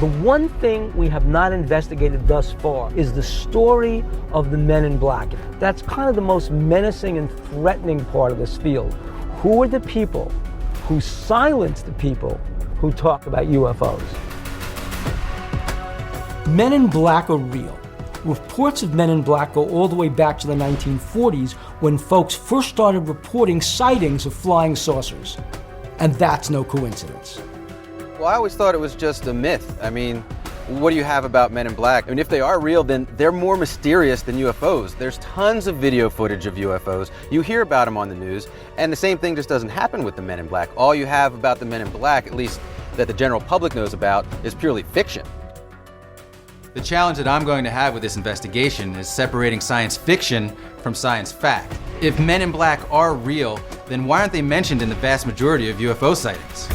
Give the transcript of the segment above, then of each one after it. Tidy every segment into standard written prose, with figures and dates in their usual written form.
The one thing we have not investigated thus far is the story of the Men in Black. That's kind of the most menacing and threatening part of this field. Who are the people who silence the people who talk about UFOs? Men in Black are real. Reports of Men in Black go all the way back to the 1940s when folks first started reporting sightings of flying saucers. And that's no coincidence. Well, I always thought it was just a myth. I mean, what do you have about Men in Black? I mean, if they are real, then they're more mysterious than UFOs. There's tons of video footage of UFOs. You hear about them on the news, and the same thing just doesn't happen with the Men in Black. All you have about the Men in Black, at least that the general public knows about, is purely fiction. The challenge that I'm going to have with this investigation is separating science fiction from science fact. If Men in Black are real, then why aren't they mentioned in the vast majority of UFO sightings?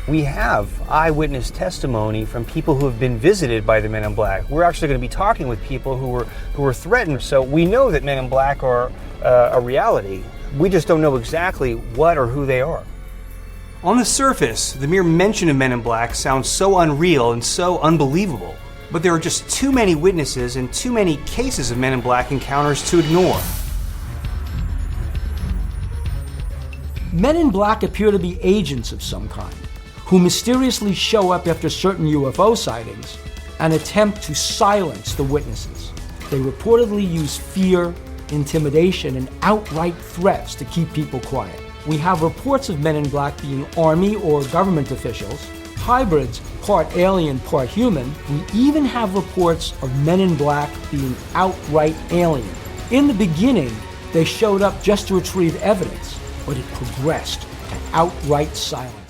We have eyewitness testimony from people who have been visited by the Men in Black. We're actually going to be talking with people who were threatened, so we know that Men in Black are a reality. We just don't know exactly what or who they are. On the surface, the mere mention of Men in Black sounds so unreal and so unbelievable, but there are just too many witnesses and too many cases of Men in Black encounters to ignore. Men in Black appear to be agents of some kind, who mysteriously show up after certain UFO sightings and attempt to silence the witnesses. They reportedly use fear, intimidation, and outright threats to keep people quiet. We have reports of Men in Black being Army or government officials, hybrids, part alien, part human. We even have reports of Men in Black being outright alien. In the beginning, they showed up just to retrieve evidence, but it progressed to outright silence.